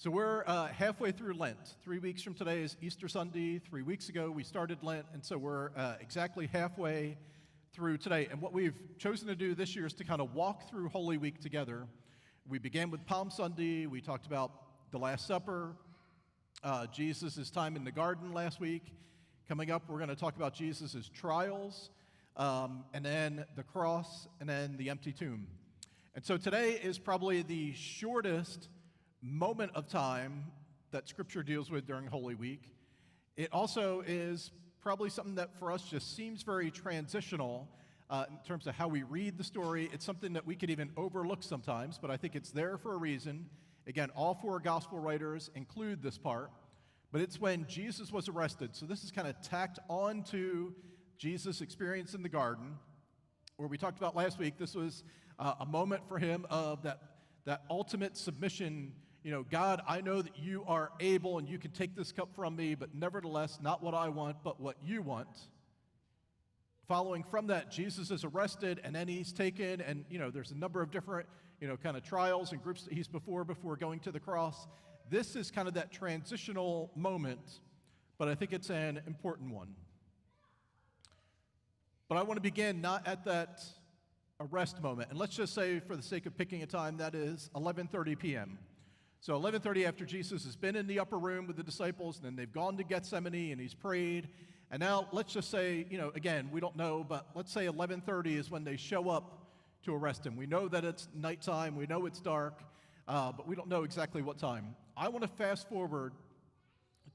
So we're halfway through Lent. 3 weeks from today is Easter Sunday. 3 weeks ago we started Lent, and so we're exactly halfway through today. And what we've chosen to do this year is to kind of walk through Holy Week together. We began with Palm Sunday. We talked about the Last Supper, Jesus' time in the garden last week. Coming up, we're going to talk about Jesus' trials, and then the cross, and then the empty tomb. And so today is probably the shortest moment of time that Scripture deals with during Holy Week. It also is probably something that for us just seems very transitional in terms of how we read the story. It's something that we could even overlook sometimes, but I think it's there for a reason. Again, all four gospel writers include this part, but it's when Jesus was arrested. So this is kind of tacked on to Jesus' experience in the garden, where we talked about last week. This was a moment for him of that ultimate submission. You know, God, I know that you are able and you can take this cup from me, but nevertheless, not what I want, but what you want. Following from that, Jesus is arrested, and then he's taken, and, there's a number of different, kind of trials and groups that he's before going to the cross. This is kind of that transitional moment, but I think it's an important one. But I want to begin not at that arrest moment, and let's just say, for the sake of picking a time, that is 11:30 p.m. So 11:30, after Jesus has been in the upper room with the disciples, and then they've gone to Gethsemane and he's prayed. And now let's just say, again, we don't know, but let's say 11:30 is when they show up to arrest him. We know that it's nighttime, we know it's dark, but we don't know exactly what time. I want to fast forward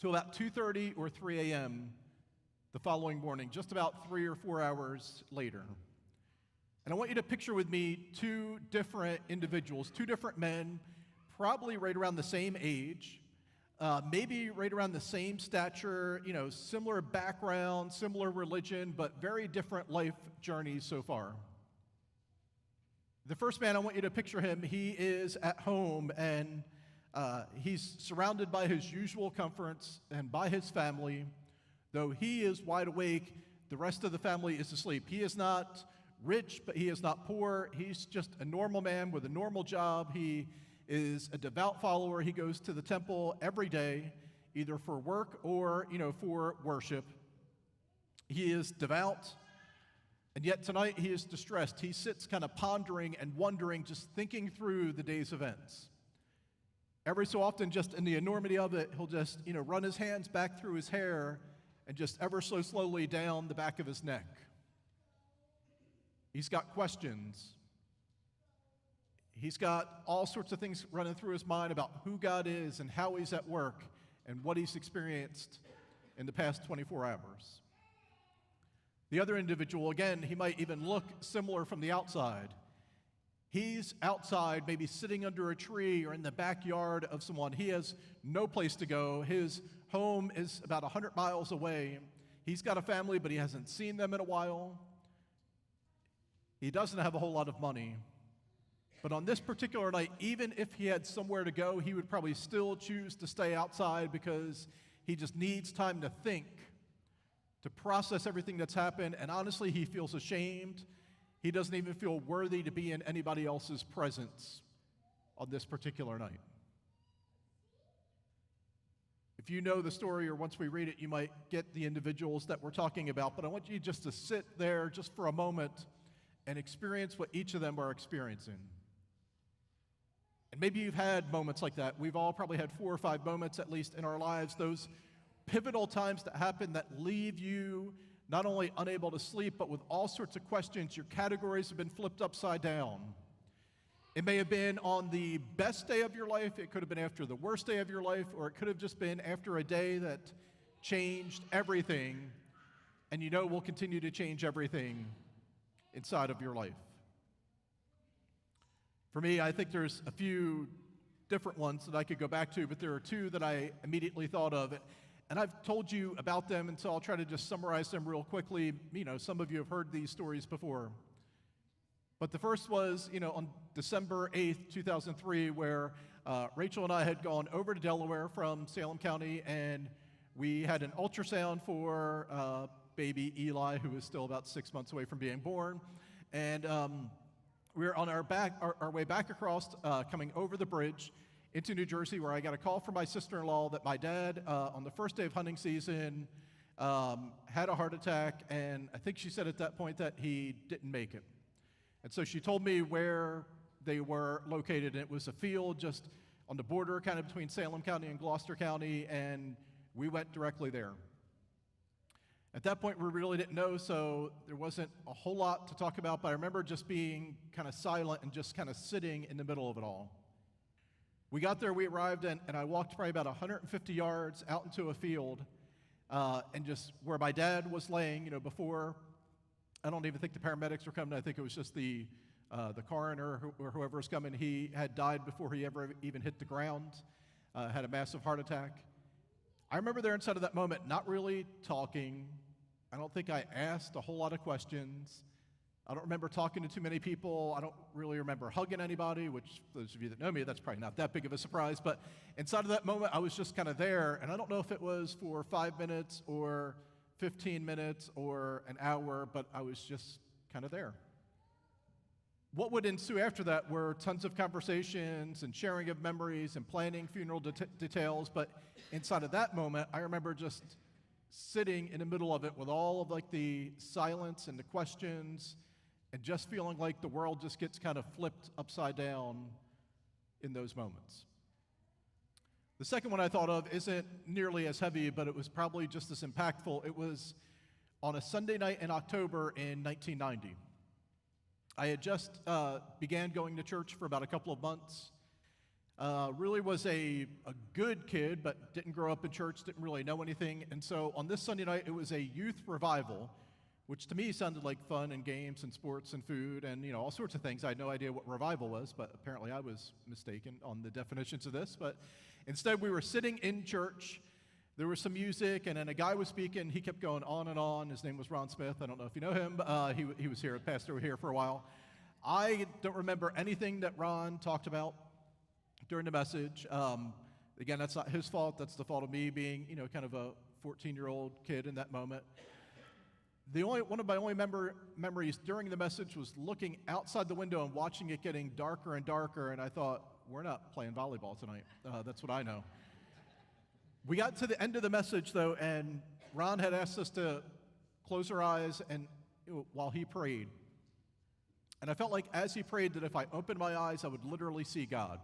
to about 2:30 or 3 a.m. the following morning, just about 3 or 4 hours later. And I want you to picture with me two different individuals, two different men, probably right around the same age, maybe right around the same stature, similar background, similar religion, but very different life journeys so far. The first man, I want you to picture him. He is at home, and he's surrounded by his usual comforts and by his family. Though he is wide awake, the rest of the family is asleep. He is not rich, but he is not poor. He's just a normal man with a normal job. He is a devout follower. He goes to the temple every day, either for work or, for worship. He is devout, and yet tonight he is distressed. He sits kind of pondering and wondering, just thinking through the day's events. Every so often, just in the enormity of it, he'll just, run his hands back through his hair and just ever so slowly down the back of his neck. He's got questions. He's got all sorts of things running through his mind about who God is and how he's at work and what he's experienced in the past 24 hours. The other individual, again, he might even look similar from the outside. He's outside, maybe sitting under a tree or in the backyard of someone. He has no place to go. His home is about 100 miles away. He's got a family, but he hasn't seen them in a while. He doesn't have a whole lot of money. But on this particular night, even if he had somewhere to go, he would probably still choose to stay outside because he just needs time to think, to process everything that's happened, and honestly, he feels ashamed. He doesn't even feel worthy to be in anybody else's presence on this particular night. If you know the story, or once we read it, you might get the individuals that we're talking about, but I want you just to sit there just for a moment and experience what each of them are experiencing. And maybe you've had moments like that. We've all probably had 4 or 5 moments, at least in our lives, those pivotal times that happen that leave you not only unable to sleep, but with all sorts of questions. Your categories have been flipped upside down. It may have been on the best day of your life, it could have been after the worst day of your life, or it could have just been after a day that changed everything, and will continue to change everything inside of your life. For me, I think there's a few different ones that I could go back to, but there are two that I immediately thought of. And I've told you about them, and so I'll try to just summarize them real quickly. Some of you have heard these stories before. But the first was, on December 8th, 2003, where Rachel and I had gone over to Delaware from Salem County, and we had an ultrasound for baby Eli, who was still about 6 months away from being born. And we were on our way back across, coming over the bridge, into New Jersey, where I got a call from my sister-in-law that my dad, on the first day of hunting season, had a heart attack, and I think she said at that point that he didn't make it. And so she told me where they were located, and it was a field just on the border kind of between Salem County and Gloucester County, and we went directly there. At that point, we really didn't know, so there wasn't a whole lot to talk about, but I remember just being kind of silent and just kind of sitting in the middle of it all. We got there, we arrived, and I walked probably about 150 yards out into a field, and just where my dad was laying, before, I don't even think the paramedics were coming. I think it was just the coroner or whoever was coming. He had died before he ever even hit the ground, had a massive heart attack. I remember there inside of that moment not really talking. I don't think I asked a whole lot of questions. I don't remember talking to too many people. I don't really remember hugging anybody, which those of you that know me, that's probably not that big of a surprise. But inside of that moment, I was just kind of there. And I don't know if it was for 5 minutes or 15 minutes or an hour, but I was just kind of there. What would ensue after that were tons of conversations and sharing of memories and planning funeral details. But inside of that moment, I remember just sitting in the middle of it with all of the silence and the questions, and just feeling like the world just gets kind of flipped upside down in those moments. The second one I thought of isn't nearly as heavy, but it was probably just as impactful. It was on a Sunday night in October in 1990. I had just began going to church for about a couple of months. Really was a good kid, but didn't grow up in church, didn't really know anything. And so on this Sunday night, it was a youth revival, which to me sounded like fun and games and sports and food and all sorts of things. I had no idea what revival was, but apparently I was mistaken on the definitions of this. But instead, we were sitting in church. There was some music, and then a guy was speaking. He kept going on and on. His name was Ron Smith. I don't know if you know him. He was here, a pastor here for a while. I don't remember anything that Ron talked about during the message. Again, that's not his fault. That's the fault of me being, kind of a 14-year-old kid in that moment. One of my only memories during the message was looking outside the window and watching it getting darker and darker, and I thought, we're not playing volleyball tonight. That's what I know. We got to the end of the message, though, and Ron had asked us to close our eyes and while he prayed. And I felt like as he prayed that if I opened my eyes, I would literally see God.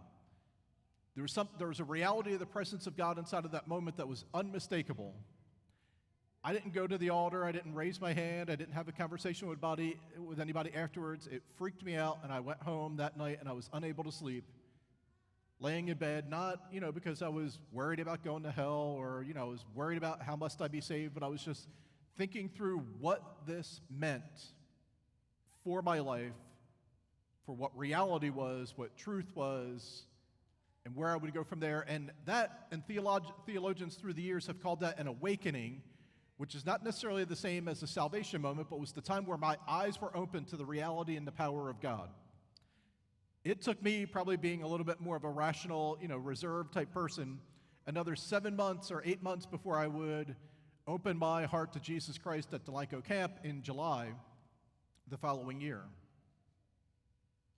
There was a reality of the presence of God inside of that moment that was unmistakable. I didn't go to the altar. I didn't raise my hand. I didn't have a conversation with anybody afterwards. It freaked me out, and I went home that night, and I was unable to sleep, laying in bed, not, because I was worried about going to hell or, I was worried about how must I be saved, but I was just thinking through what this meant for my life, for what reality was, what truth was, and where I would go from there. And theologians through the years have called that an awakening, which is not necessarily the same as a salvation moment, but was the time where my eyes were open to the reality and the power of God. It took me, probably being a little bit more of a rational, reserved type person, another 7 months or 8 months before I would open my heart to Jesus Christ at Delanco Camp in July the following year.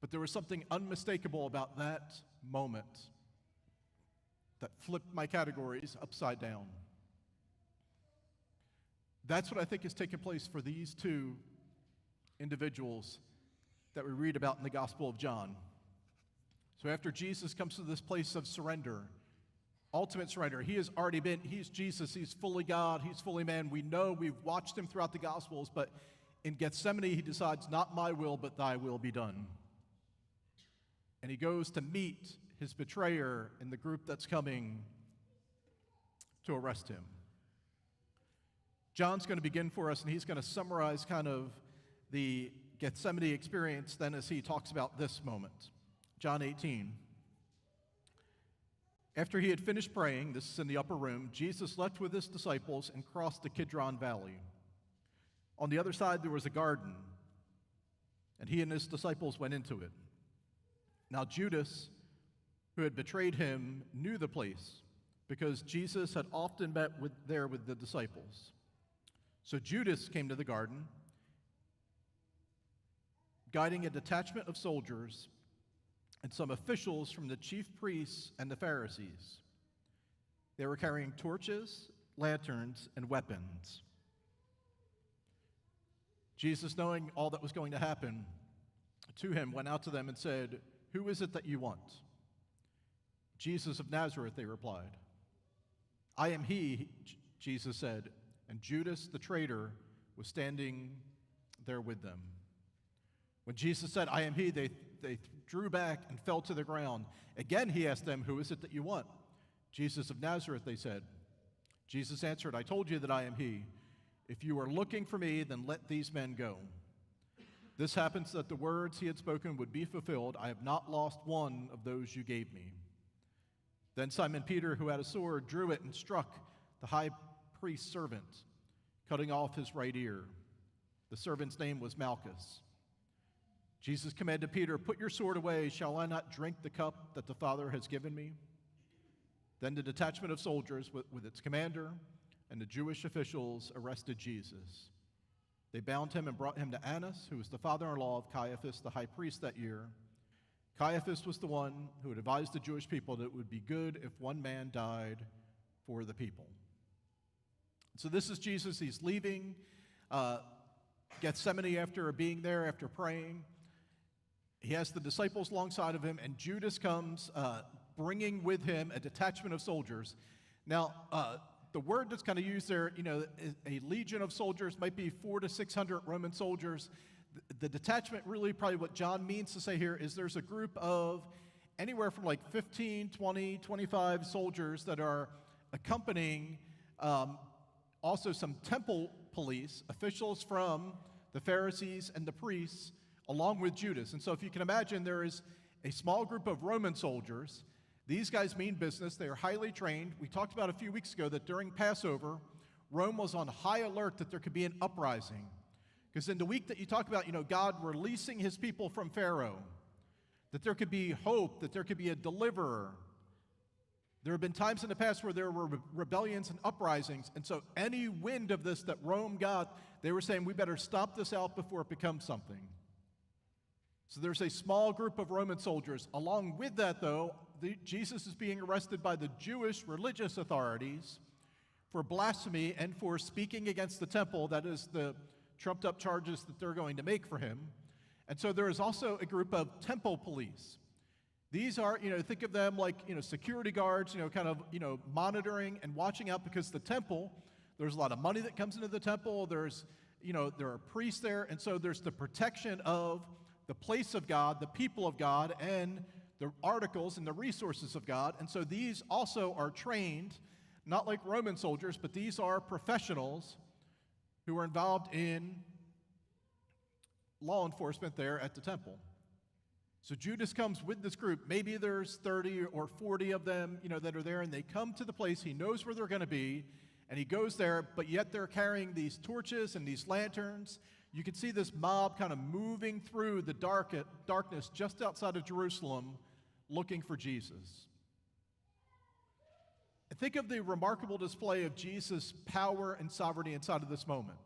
But there was something unmistakable about that moment that flipped my categories upside down. That's what I think has taken place for these two individuals that we read about in the Gospel of John. So after Jesus comes to this place of surrender, ultimate surrender, he's Jesus, he's fully God, he's fully man. We know, we've watched him throughout the Gospels, but in Gethsemane, he decides, not my will, but thy will be done. And he goes to meet his betrayer in the group that's coming to arrest him. John's going to begin for us, and he's going to summarize kind of the Gethsemane experience then as he talks about this moment. John 18. After he had finished praying, this is in the upper room, Jesus left with his disciples and crossed the Kidron Valley. On the other side, there was a garden, and he and his disciples went into it. Now Judas, who had betrayed him, knew the place, because Jesus had often met there with the disciples. So Judas came to the garden, guiding a detachment of soldiers, and some officials from the chief priests and the Pharisees. They were carrying torches, lanterns, and weapons. Jesus, knowing all that was going to happen to him, went out to them and said, "Who is it that you want?" "Jesus of Nazareth," they replied. "I am he," Jesus said, and Judas the traitor was standing there with them. When Jesus said, "I am he," they drew back and fell to the ground. Again he asked them, "Who is it that you want?" "Jesus of Nazareth," they said. Jesus answered, "I told you that I am he. If you are looking for me, then let these men go." This happens that the words he had spoken would be fulfilled. "I have not lost one of those you gave me." Then Simon Peter, who had a sword, drew it and struck the high priest's servant, cutting off his right ear. The servant's name was Malchus. Jesus commanded Peter, "Put your sword away. Shall I not drink the cup that the Father has given me?" Then the detachment of soldiers with its commander and the Jewish officials arrested Jesus. They bound him and brought him to Annas, who was the father-in-law of Caiaphas, the high priest that year. Caiaphas was the one who had advised the Jewish people that it would be good if one man died for the people. So this is Jesus. He's leaving Gethsemane after being there, after praying. He has the disciples alongside of him, and Judas comes bringing with him a detachment of soldiers. Now, the word that's kind of used there, a legion of soldiers might be 400 to 600 Roman soldiers. The detachment, really probably what John means to say here is there's a group of anywhere from like 15, 20, 25 soldiers that are accompanying also some temple police, officials from the Pharisees and the priests, along with Judas. And so if you can imagine, there is a small group of Roman soldiers. These guys mean business. They are highly trained. We talked about a few weeks ago that during Passover, Rome was on high alert that there could be an uprising. Because in the week that you talk about, God releasing his people from Pharaoh, that there could be hope, that there could be a deliverer. There have been times in the past where there were rebellions and uprisings, and so any wind of this that Rome got, they were saying, we better stop this out before it becomes something. So there's a small group of Roman soldiers. Along with that, though, Jesus is being arrested by the Jewish religious authorities for blasphemy and for speaking against the temple. That is the trumped-up charges that they're going to make for him. And so there is also a group of temple police. These are, think of them like, security guards, monitoring and watching out, because the temple, there's a lot of money that comes into the temple. There's, there are priests there. And so there's the protection of the place of God, the people of God, and the articles and the resources of God. And so these also are trained, not like Roman soldiers, but these are professionals who are involved in law enforcement there at the temple. So Judas comes with this group. Maybe there's 30 or 40 of them, that are there, and they come to the place. He knows where they're going to be, and he goes there, but yet they're carrying these torches and these lanterns. You can see this mob kind of moving through the darkness just outside of Jerusalem looking for Jesus. And think of the remarkable display of Jesus' power and sovereignty inside of this moment.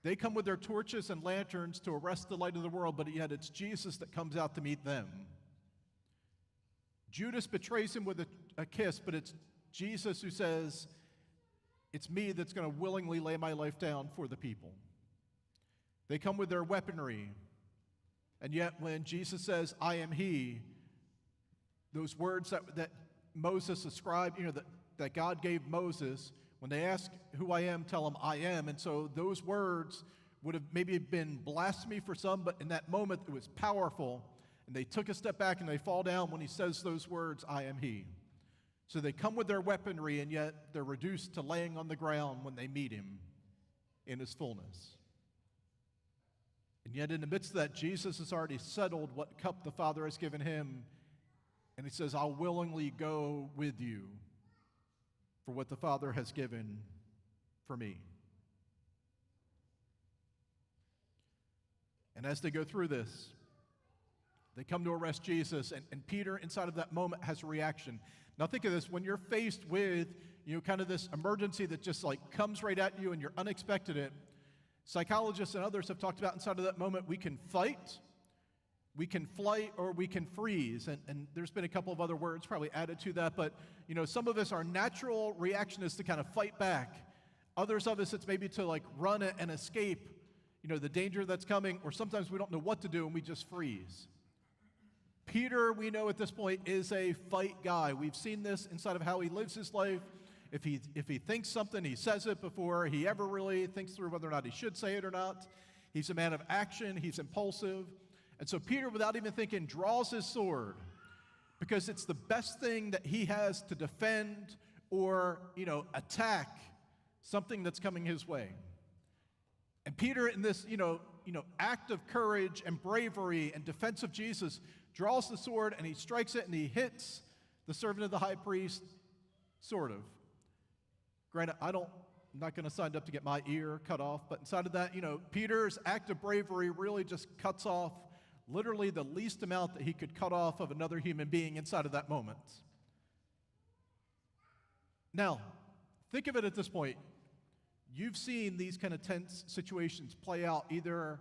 They come with their torches and lanterns to arrest the light of the world, but yet it's Jesus that comes out to meet them. Judas betrays him with a kiss, but it's Jesus who says, it's me that's going to willingly lay my life down for the people. They come with their weaponry, and yet when Jesus says, I am he, those words that Moses ascribed, that God gave Moses, when they ask who I am, tell them I am. And so those words would have maybe been blasphemy for some, but in that moment it was powerful. And they took a step back and they fall down when he says those words, I am he. So they come with their weaponry, and yet they're reduced to laying on the ground when they meet him in his fullness. And yet in the midst of that, Jesus has already settled what cup the Father has given him. And he says, I'll willingly go with you for what the Father has given for me. And as they go through this, they come to arrest Jesus, and Peter, inside of that moment, has a reaction. Now think of this, when you're faced with, kind of this emergency that just like comes right at you and you're unexpected it, psychologists and others have talked about inside of that moment, we can fight, We can flight or we can freeze. And there's been a couple of other words probably added to that. But, some of us, our natural reaction is to kind of fight back. Others of us, it's maybe to like run and escape, the danger that's coming. Or sometimes we don't know what to do and we just freeze. Peter, we know at this point, is a fight guy. We've seen this inside of how he lives his life. If he thinks something, he says it before he ever really thinks through whether or not he should say it or not. He's a man of action. He's impulsive. And so Peter, without even thinking, draws his sword because it's the best thing that he has to defend or, attack something that's coming his way. And Peter, in this, act of courage and bravery and defense of Jesus, draws the sword and he strikes it and he hits the servant of the high priest, sort of. Granted, I'm not going to sign up to get my ear cut off, but inside of that, Peter's act of bravery really just cuts off literally the least amount that he could cut off of another human being inside of that moment. Now, think of it at this point. You've seen these kind of tense situations play out either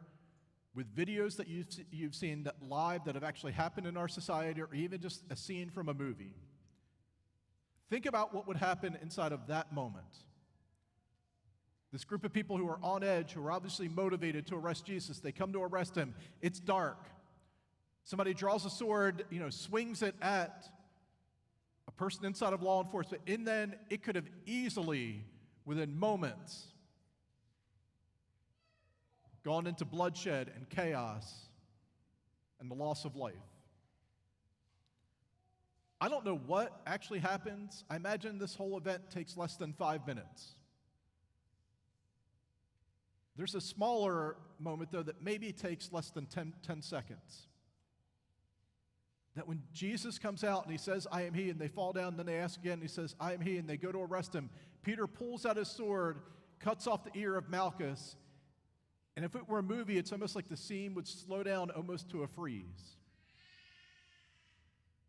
with videos that you've seen that live that have actually happened in our society, or even just a scene from a movie. Think about what would happen inside of that moment. This group of people who are on edge, who are obviously motivated to arrest Jesus, they come to arrest him. It's dark. Somebody draws a sword, swings it at a person inside of law enforcement, and then it could have easily, within moments, gone into bloodshed and chaos and the loss of life. I don't know what actually happens. I imagine this whole event takes less than 5 minutes. There's a smaller moment, though, that maybe takes less than 10 seconds. That when Jesus comes out and he says, "I am he," and they fall down, and then they ask again, and he says, "I am he," and they go to arrest him, Peter pulls out his sword, cuts off the ear of Malchus, and if it were a movie, it's almost like the scene would slow down almost to a freeze.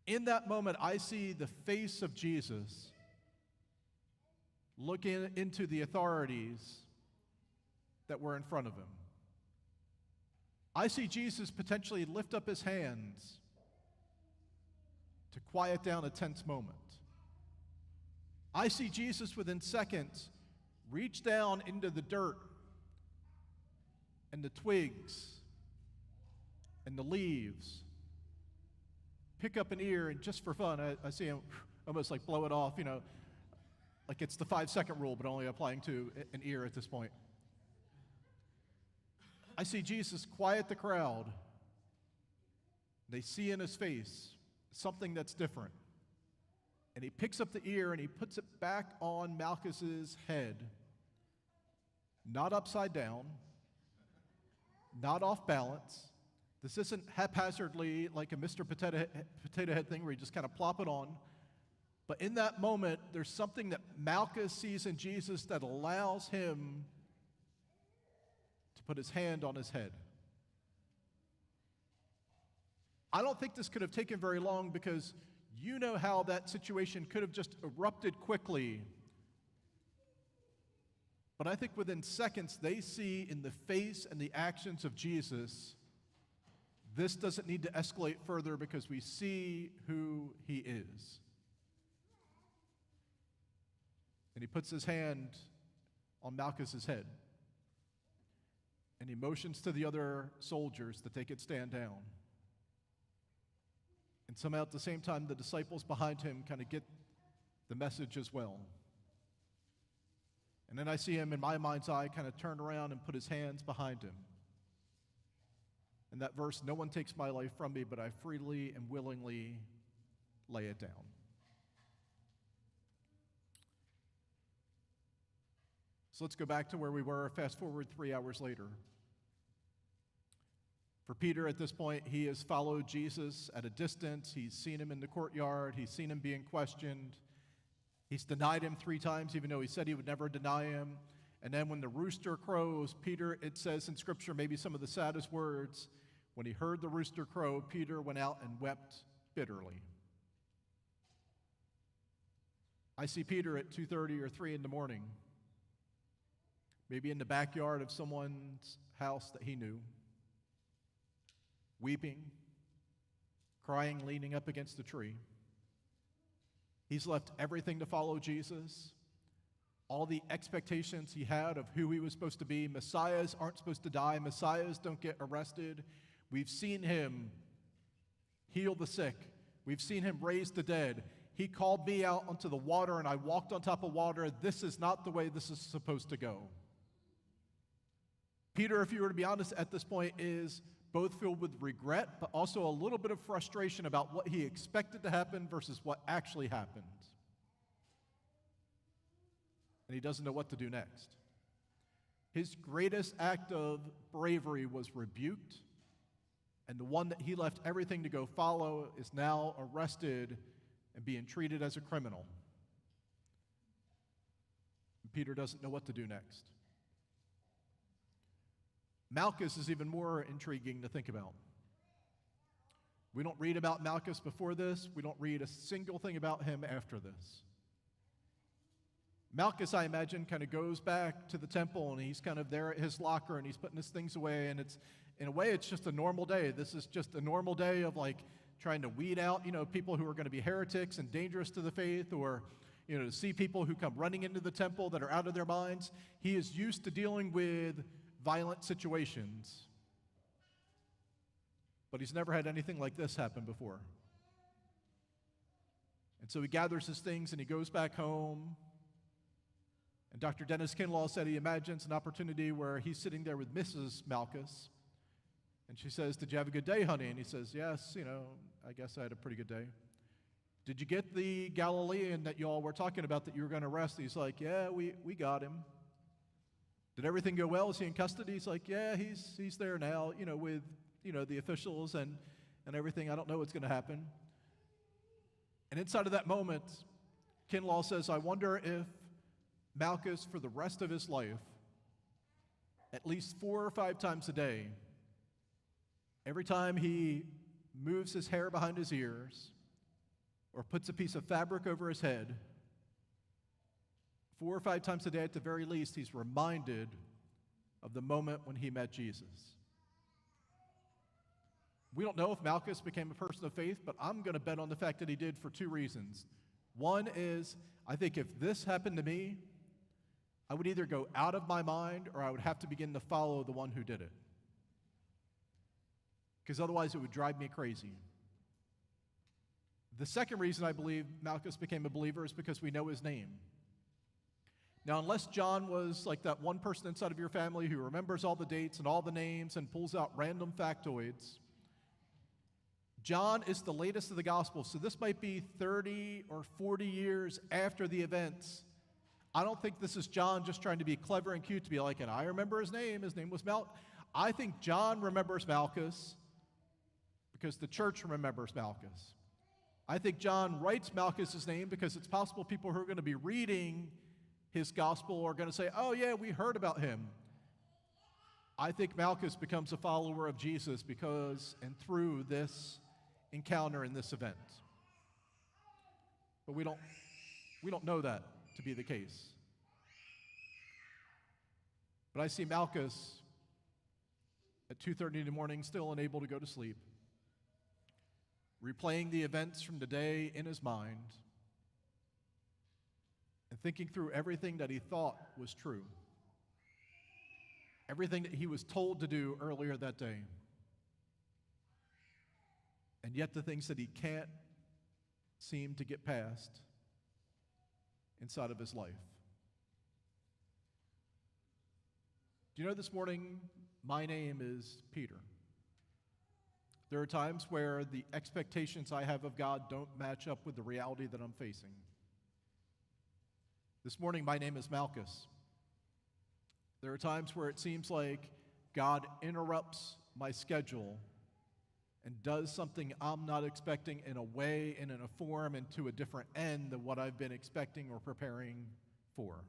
In that moment, I see the face of Jesus looking into the authorities that were in front of him. I see Jesus potentially lift up his hands to quiet down a tense moment. I see Jesus within seconds reach down into the dirt and the twigs and the leaves, pick up an ear, and just for fun, I see him almost like blow it off, like it's the 5-second rule, but only applying to an ear at this point. I see Jesus quiet the crowd. They see in his face something that's different. And he picks up the ear and he puts it back on Malchus's head. Not upside down, not off balance. This isn't haphazardly like a Mr. Potato Head thing where you just kind of plop it on. But in that moment, there's something that Malchus sees in Jesus that allows him to put his hand on his head. I don't think this could have taken very long, because you know how that situation could have just erupted quickly. But I think within seconds, they see in the face and the actions of Jesus, this doesn't need to escalate further because we see who he is. And he puts his hand on Malchus's head. And he motions to the other soldiers that they could stand down. And somehow at the same time, the disciples behind him kind of get the message as well. And then I see him, in my mind's eye, kind of turn around and put his hands behind him. And that verse, "No one takes my life from me, but I freely and willingly lay it down." So let's go back to where we were, fast forward 3 hours later. For Peter, at this point, he has followed Jesus at a distance. He's seen him in the courtyard. He's seen him being questioned. He's denied him 3 times, even though he said he would never deny him. And then when the rooster crows, Peter, it says in Scripture, maybe some of the saddest words, when he heard the rooster crow, Peter went out and wept bitterly. I see Peter at 2:30 or 3 in the morning, maybe in the backyard of someone's house that he knew, weeping, crying, leaning up against a tree. He's left everything to follow Jesus. All the expectations he had of who he was supposed to be. Messiahs aren't supposed to die. Messiahs don't get arrested. We've seen him heal the sick. We've seen him raise the dead. He called me out onto the water and I walked on top of water. This is not the way this is supposed to go. Peter, if you were to be honest at this point, is both filled with regret, but also a little bit of frustration about what he expected to happen versus what actually happened. And he doesn't know what to do next. His greatest act of bravery was rebuked, and the one that he left everything to go follow is now arrested and being treated as a criminal. And Peter doesn't know what to do next. Malchus is even more intriguing to think about. We don't read about Malchus before this. We don't read a single thing about him after this. Malchus, I imagine, kind of goes back to the temple and he's kind of there at his locker and he's putting his things away, and it's, in a way, it's just a normal day. This is just a normal day of like trying to weed out, people who are going to be heretics and dangerous to the faith, or, to see people who come running into the temple that are out of their minds. He is used to dealing with violent situations, but he's never had anything like this happen before. And so he gathers his things and he goes back home. And Dr. Dennis Kinlaw said he imagines an opportunity where he's sitting there with Mrs. Malchus, and she says, "Did you have a good day, honey?" And he says, "Yes, I guess I had a pretty good day." "Did you get the Galilean that y'all were talking about that you were going to arrest?" He's like, "Yeah, we got him." "Did everything go well? Is he in custody?" He's like, "Yeah, he's there now, with, the officials and everything. I don't know what's going to happen." And inside of that moment, Kinlaw says, I wonder if Malchus, for the rest of his life, at least 4 or 5 times a day, every time he moves his hair behind his ears or puts a piece of fabric over his head, 4 or 5 times a day at the very least, he's reminded of the moment when he met Jesus. We don't know if Malchus became a person of faith, but I'm going to bet on the fact that he did for 2 reasons. One is, I think if this happened to me, I would either go out of my mind or I would have to begin to follow the one who did it. Because otherwise it would drive me crazy. The second reason I believe Malchus became a believer is because we know his name. Now, unless John was like that one person inside of your family who remembers all the dates and all the names and pulls out random factoids, John is the latest of the Gospels, so this might be 30 or 40 years after the events. I don't think this is John just trying to be clever and cute to be like, and I remember his name was Malchus. I think John remembers Malchus because the church remembers Malchus. I think John writes Malchus' name because it's possible people who are going to be reading his gospel are going to say, oh yeah, we heard about him. I think Malchus becomes a follower of Jesus because and through this encounter in this event. But we don't know that to be the case. But I see Malchus at 2:30 in the morning, still unable to go to sleep, replaying the events from the day in his mind and thinking through everything that he thought was true, everything that he was told to do earlier that day, and yet the things that he can't seem to get past inside of his life. Do you know this morning, my name is Peter. There are times where the expectations I have of God don't match up with the reality that I'm facing. This morning, my name is Malchus. There are times where it seems like God interrupts my schedule and does something I'm not expecting in a way and in a form and to a different end than what I've been expecting or preparing for.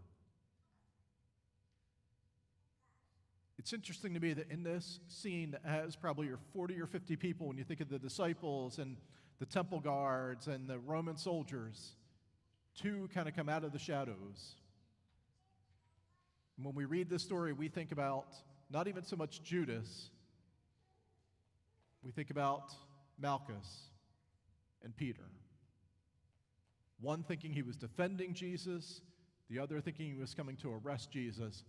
It's interesting to me that in this scene that has probably 40 or 50 people, when you think of the disciples and the temple guards and the Roman soldiers, 2 kind of come out of the shadows. And when we read this story, we think about not even so much Judas, we think about Malchus. and Peter. One thinking he was defending Jesus, the other thinking he was coming to arrest Jesus,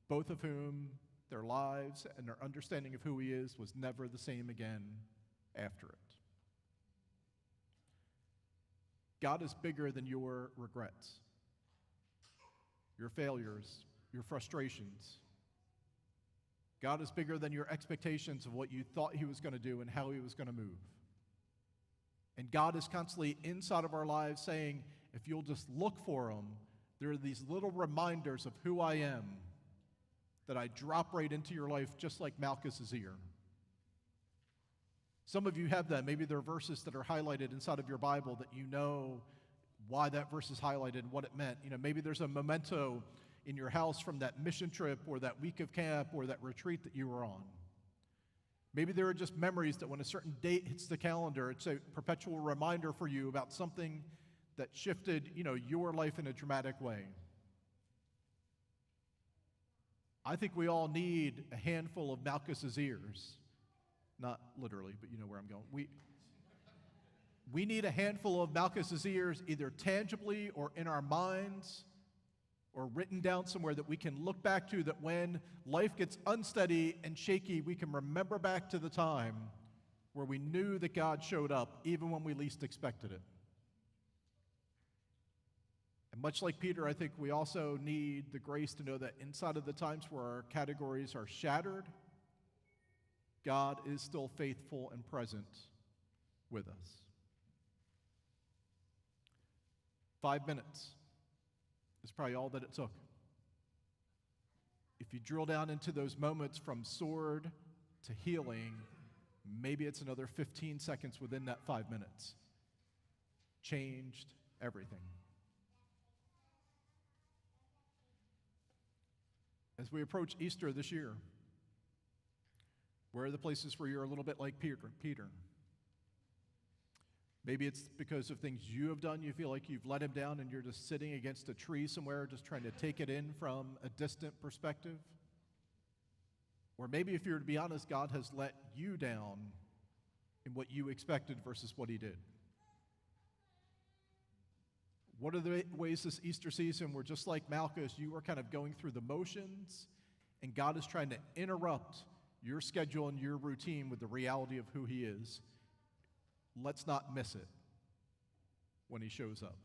both of whom their lives and their understanding of who he is was never the same again after it. God is bigger than your regrets, your failures, your frustrations. God is bigger than your expectations of what you thought he was going to do and how he was going to move. And God is constantly inside of our lives saying, if you'll just look for him, there are these little reminders of who I am that I drop right into your life just like Malchus's ear. Some of you have that. Maybe there are verses that are highlighted inside of your Bible that you know why that verse is highlighted and what it meant. Maybe there's a memento in your house from that mission trip or that week of camp or that retreat that you were on. Maybe there are just memories that when a certain date hits the calendar, it's a perpetual reminder for you about something that shifted, your life in a dramatic way. I think we all need a handful of Malchus's ears. Not literally, but you know where I'm going. We need a handful of Malchus's ears, either tangibly or in our minds, or written down somewhere that we can look back to, that when life gets unsteady and shaky, we can remember back to the time where we knew that God showed up, even when we least expected it. And much like Peter, I think we also need the grace to know that inside of the times where our categories are shattered, God is still faithful and present with us. 5 minutes is probably all that it took. If you drill down into those moments from sword to healing, maybe it's another 15 seconds within that 5 minutes. Changed everything. As we approach Easter this year, where are the places where you're a little bit like Peter? Maybe it's because of things you have done. You feel like you've let him down and you're just sitting against a tree somewhere, just trying to take it in from a distant perspective. Or maybe, if you're to be honest, God has let you down in what you expected versus what he did. What are the ways this Easter season where, just like Malchus, you are kind of going through the motions and God is trying to interrupt your schedule and your routine with the reality of who he is? Let's not miss it when he shows up.